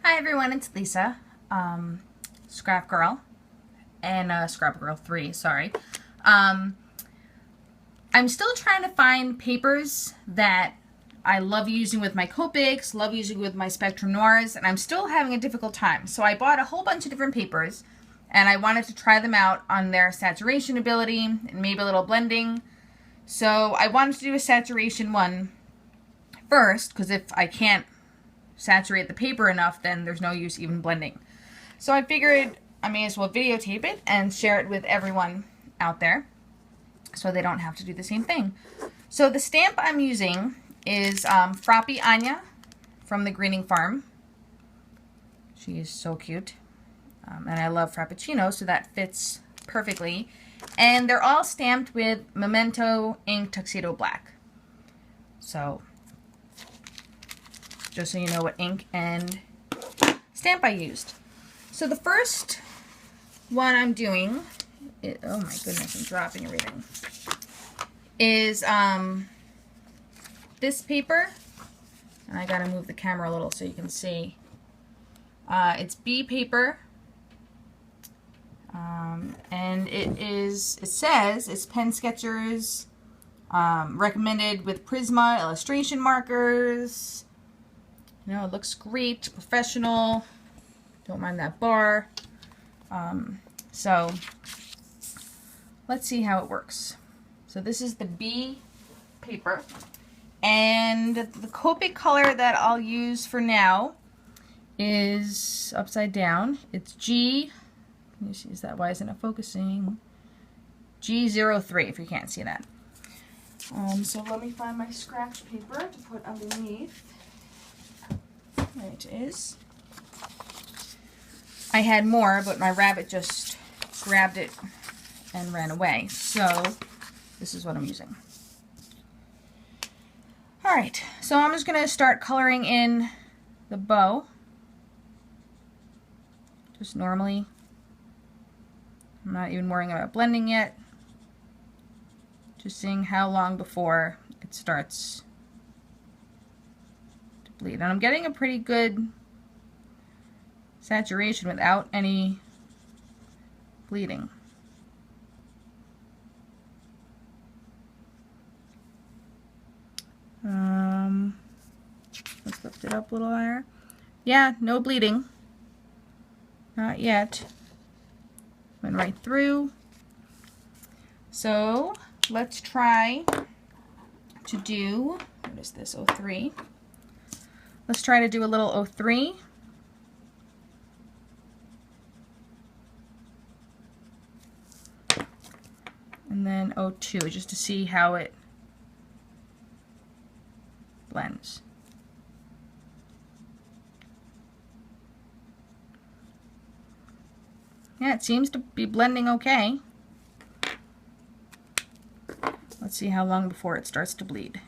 Hi everyone, it's Lisa, Scrap Girl, and Scrap Girl 3, sorry. I'm still trying to find papers that I love using with my Copics, love using with my Spectrum Noirs, and I'm still having a difficult time. So I bought a whole bunch of different papers, and I wanted to try them out on their saturation ability, and maybe a little blending. So I wanted to do a saturation one first, because if I can't saturate the paper enough, then there's no use even blending. So I figured I may as well videotape it and share it with everyone out there so they don't have to do the same thing. So the stamp I'm using is Frappy Anya from the Greening Farm. She is so cute. And I love Frappuccino, so that fits perfectly. And they're all stamped with Memento Ink Tuxedo Black. So just so you know what ink and stamp I used. So the first one I'm doing, oh my goodness, I'm dropping everything, is this paper. And I gotta move the camera a little so you can see. It's B paper. And it says it's Pen Sketchers, recommended with Prisma illustration markers. You know, it looks great, professional. Don't mind that bar. So let's see how it works. So this is the B paper, and the Copic color that I'll use for now is upside down. It's G. Can you see? Is that, why isn't it focusing? G03. If you can't see that. So let me find my scratch paper to put underneath. There it is. I had more, but my rabbit just grabbed it and ran away. So this is what I'm using. Alright, so I'm just going to start coloring in the bow. Just normally. I'm not even worrying about blending yet. Just seeing how long before it starts bleed. And I'm getting a pretty good saturation without any bleeding. Let's lift it up a little higher. Yeah, no bleeding. Not yet. Went right through. So let's try to do, what is this, 03? Let's try to do a little 03. And then 02, just to see how it blends. Yeah, it seems to be blending okay. Let's see how long before it starts to bleed.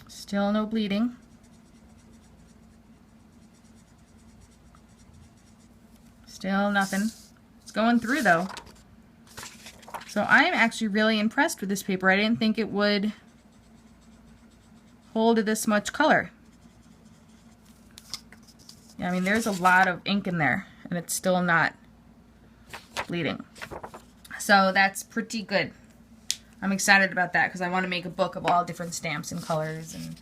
Still no bleeding. Still nothing. It's going through though. So I'm actually really impressed with this paper. I didn't think it would hold this much color. Yeah, I mean, there's a lot of ink in there and it's still not bleeding. So that's pretty good. I'm excited about that because I want to make a book of all different stamps and colors and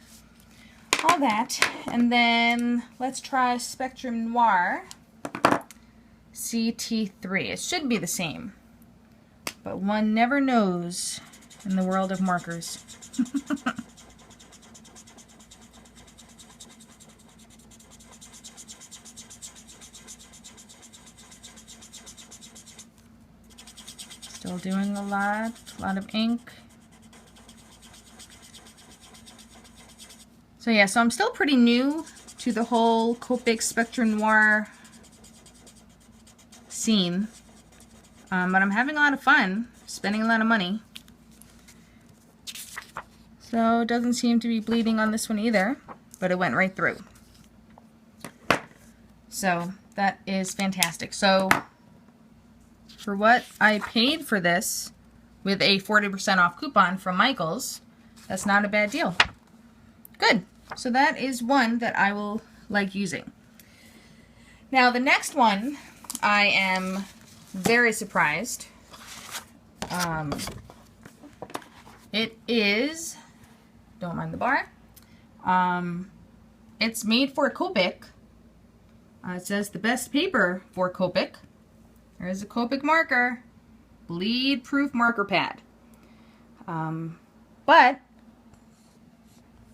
all that. And then let's try Spectrum Noir CT3. It should be the same, but one never knows in the world of markers. Still doing a lot of ink. So yeah, so I'm still pretty new to the whole Copic Spectrum Noir scene, but I'm having a lot of fun, spending a lot of money. So it doesn't seem to be bleeding on this one either, but it went right through. So that is fantastic. So for what I paid for this with a 40% off coupon from Michaels, that's not a bad deal. Good. So that is one that I will like using. Now the next one, I am very surprised. It is, don't mind the bar, it's made for Copic. It says the best paper for Copic. There's a Copic marker, bleed proof marker pad. But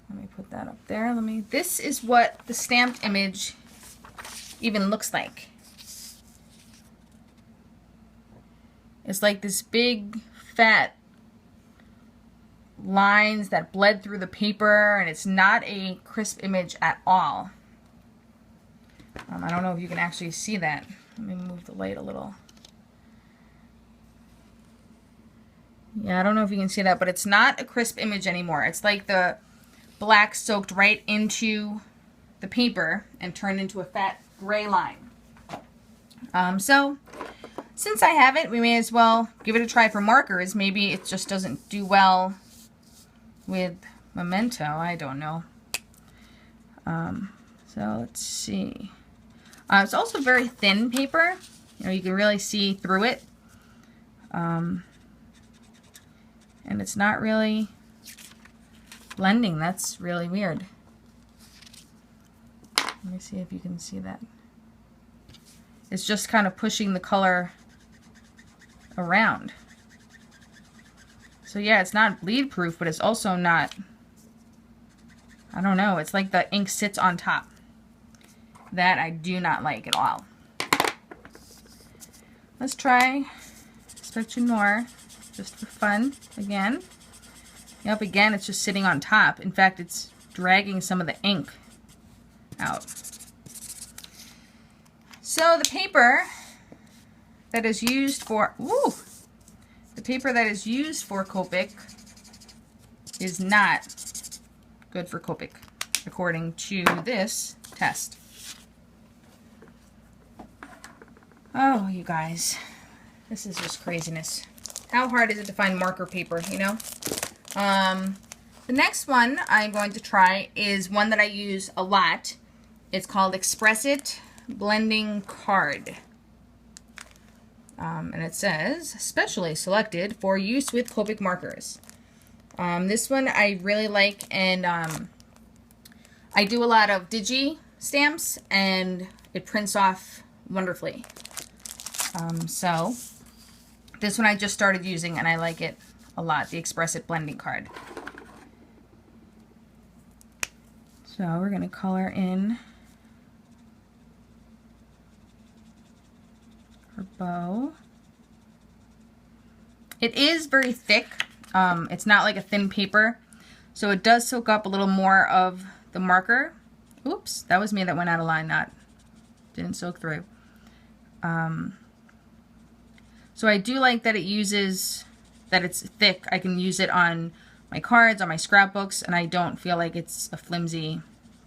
let me put that up there. This is what the stamped image even looks like. It's like this big fat lines that bled through the paper, and it's not a crisp image at all. I don't know if you can actually see that. Let me move the light a little. Yeah, I don't know if you can see that, but it's not a crisp image anymore. It's like the black soaked right into the paper and turned into a fat gray line. So since I have it, we may as well give it a try for markers. Maybe it just doesn't do well with Memento. I don't know. So let's see. It's also very thin paper. You know, you can really see through it. And it's not really blending. That's really weird. Let me see if you can see that. It's just kind of pushing the color around. So yeah, it's not bleed proof, but it's also not, I don't know, it's like the ink sits on top. That I do not like at all. Let's try Spectrum Noir, just for fun, again. Yep, again, it's just sitting on top. In fact, it's dragging some of the ink out. So the paper that is used for, the paper that is used for Copic is not good for Copic, according to this test. Oh, you guys, this is just craziness. How hard is it to find marker paper, you know? The next one I'm going to try is one that I use a lot. It's called Express It Blending Card. And it says, specially selected for use with Copic markers. This one I really like, and I do a lot of digi stamps, and it prints off wonderfully. So this one I just started using, and I like it a lot, the Express It Blending Card. So we're going to color in her bow. It is very thick. It's not like a thin paper, so it does soak up a little more of the marker. Oops, that was me that went out of line, didn't soak through. So I do like that that it's thick. I can use it on my cards, on my scrapbooks, and I don't feel like it's a flimsy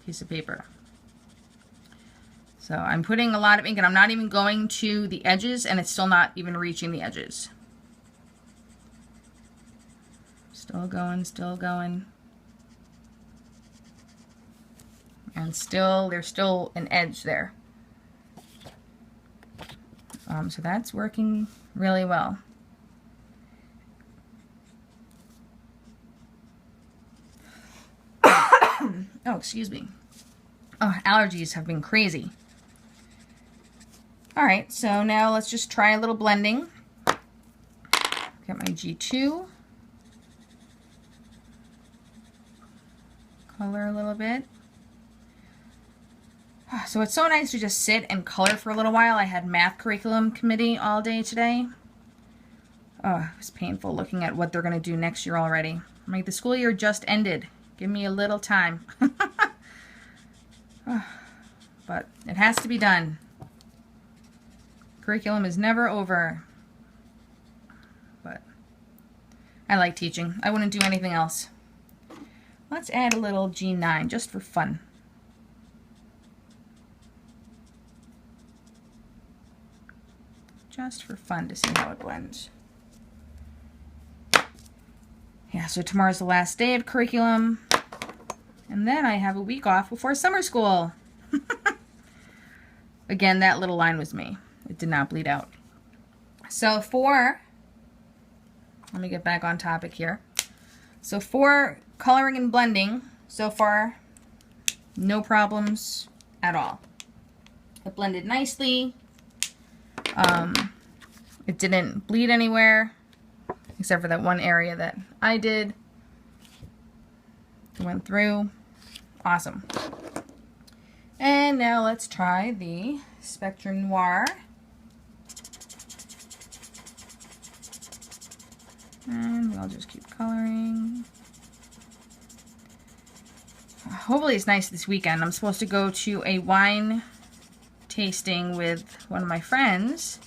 piece of paper. So I'm putting a lot of ink, and I'm not even going to the edges, and it's still not even reaching the edges. Still going, still going. And still, there's still an edge there. So that's working really well. Oh, excuse me. Oh, allergies have been crazy. All right, so now let's just try a little blending. Get my G2. Color a little bit. So it's so nice to just sit and color for a little while. I had math curriculum committee all day today. Oh, it was painful looking at what they're going to do next year already. I'm like, the school year just ended. Give me a little time. But it has to be done. Curriculum is never over. But I like teaching. I wouldn't do anything else. Let's add a little G9 just for fun. Just for fun to see how it blends. Yeah, so tomorrow's the last day of curriculum. And then I have a week off before summer school. Again, that little line was me. It did not bleed out. So let me get back on topic here. So for coloring and blending, so far, no problems at all. It blended nicely. It didn't bleed anywhere, except for that one area that I did. It went through. Awesome. And now let's try the Spectrum Noir. And we'll just keep coloring. Hopefully it's nice this weekend. I'm supposed to go to a wine tasting with one of my friends.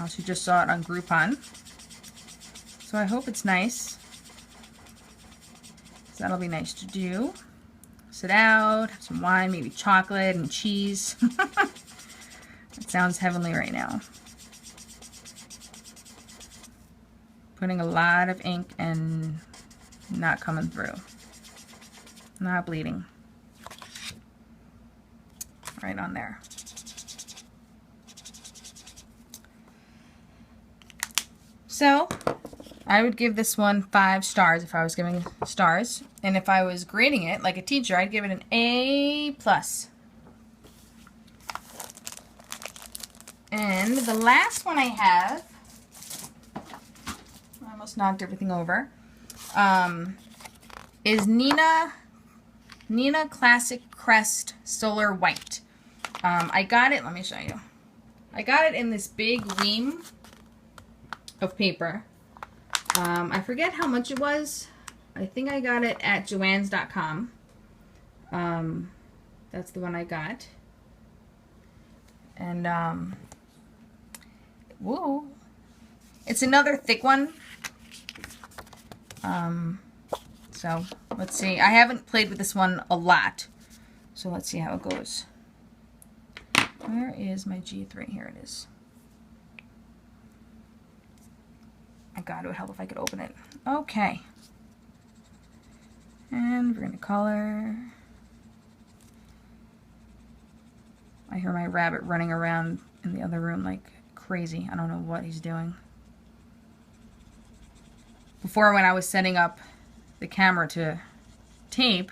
She just saw it on Groupon. So I hope it's nice. So that'll be nice to do. Sit out, have some wine, maybe chocolate and cheese. It sounds heavenly right now. Putting a lot of ink and not coming through. Not bleeding. Right on there. So, I would give this one 5 stars if I was giving stars. And if I was grading it like a teacher, I'd give it an A+. And the last one I have, I almost knocked everything over, is Nina Classic Crest Solar White. I got it, let me show you. I got it in this big ream of paper. I forget how much it was. I think I got it at joanns.com. That's the one I got. And, whoa. It's another thick one. So, let's see. I haven't played with this one a lot. So, let's see how it goes. Where is my G3? Here it is. My God, it would help if I could open it. Okay. And we're going to color. I hear my rabbit running around in the other room like crazy. I don't know what he's doing. Before, when I was setting up the camera to tape,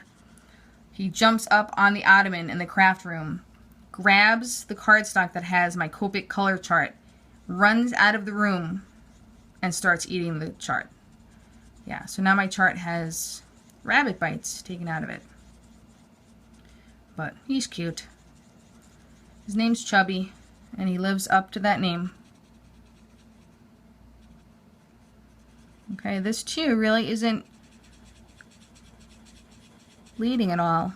he jumps up on the ottoman in the craft room, grabs the cardstock that has my Copic color chart, runs out of the room, and starts eating the chart. Yeah, so now my chart has rabbit bites taken out of it. But he's cute. His name's Chubby, and he lives up to that name. Okay, this too really isn't bleeding at all.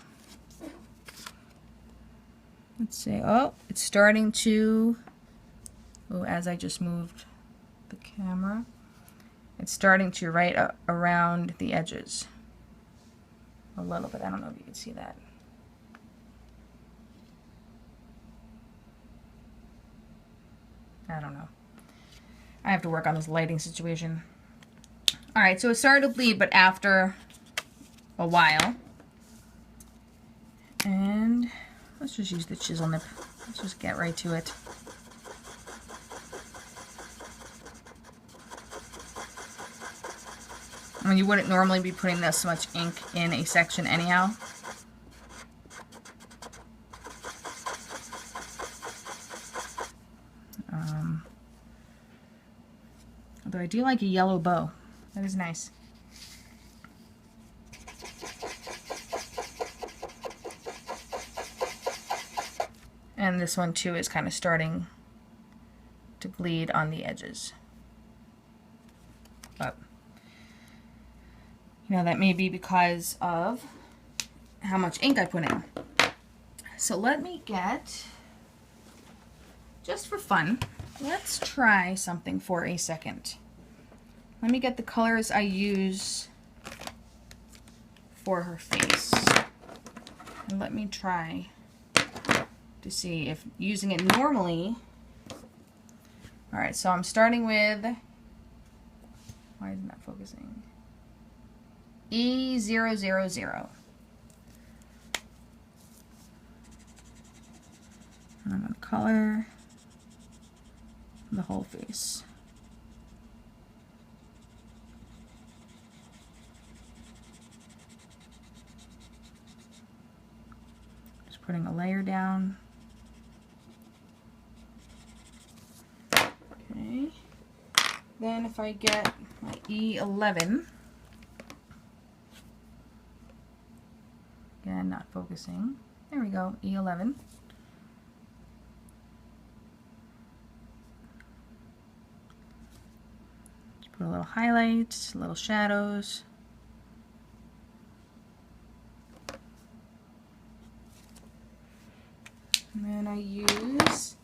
Let's see. Oh, it's starting to... Oh, as I just moved the camera, it's starting to right around the edges. A little bit. I don't know if you can see that. I don't know. I have to work on this lighting situation. Alright, so it started to bleed, but after a while. And let's just use the chisel nip. Let's just get right to it. I mean, you wouldn't normally be putting this much ink in a section anyhow. Although I do like a yellow bow. That is nice. And this one too is kind of starting to bleed on the edges. But, you know, that may be because of how much ink I put in. So let me get, just for fun, let's try something for a second. Let me get the colors I use for her face. And let me try to see if using it normally. Alright, so I'm starting with, why isn't that focusing? E000. And I'm going to color the whole face. Just putting a layer down. Okay. Then if I get my E11, again, not focusing. There we go, E11. Put a little highlights, little shadows. And then I use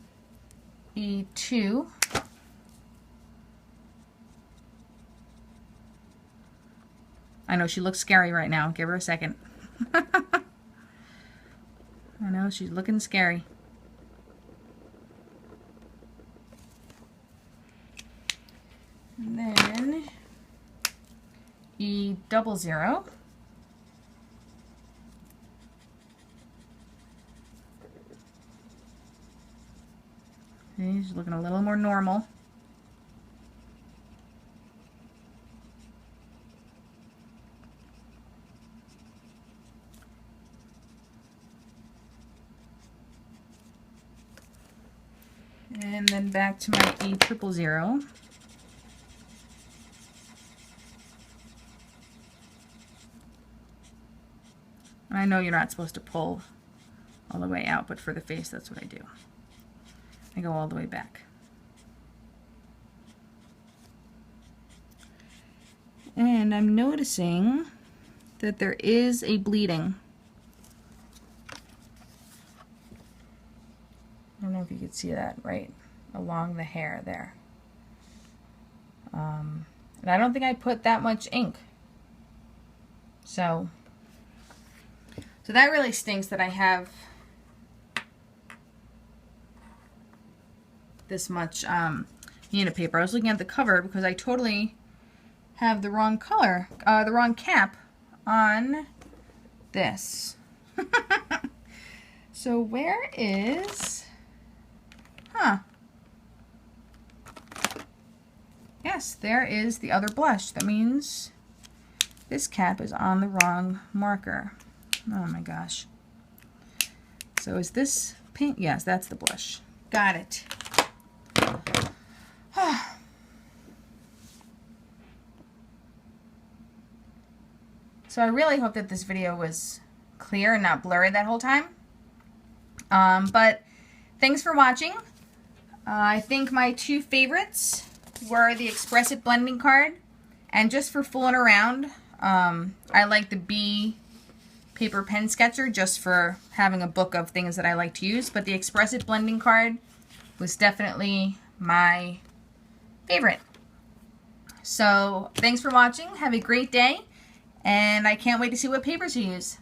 E2. I know she looks scary right now. Give her a second. I know she's looking scary. And then E00. See, she's looking a little more normal. And then back to my E000. I know you're not supposed to pull all the way out, but for the face, that's what I do. I go all the way back. And I'm noticing that there is a bleeding. I don't know if you can see that right along the hair there. And I don't think I put that much ink. So that really stinks that I have this much unit paper. I was looking at the cover because I totally have the wrong color, the wrong cap on this. So where is, yes, there is the other blush. That means this cap is on the wrong marker. Oh my gosh. So is this pink? Yes, that's the blush. Got it. So I really hope that this video was clear and not blurry that whole time. But thanks for watching. I think my two favorites were the Expressive Blending Card, and just for fooling around, I like the B Paper Pen Sketcher just for having a book of things that I like to use, but the Expressive Blending Card was definitely my favorite. So thanks for watching. Have a great day, and I can't wait to see what papers you use.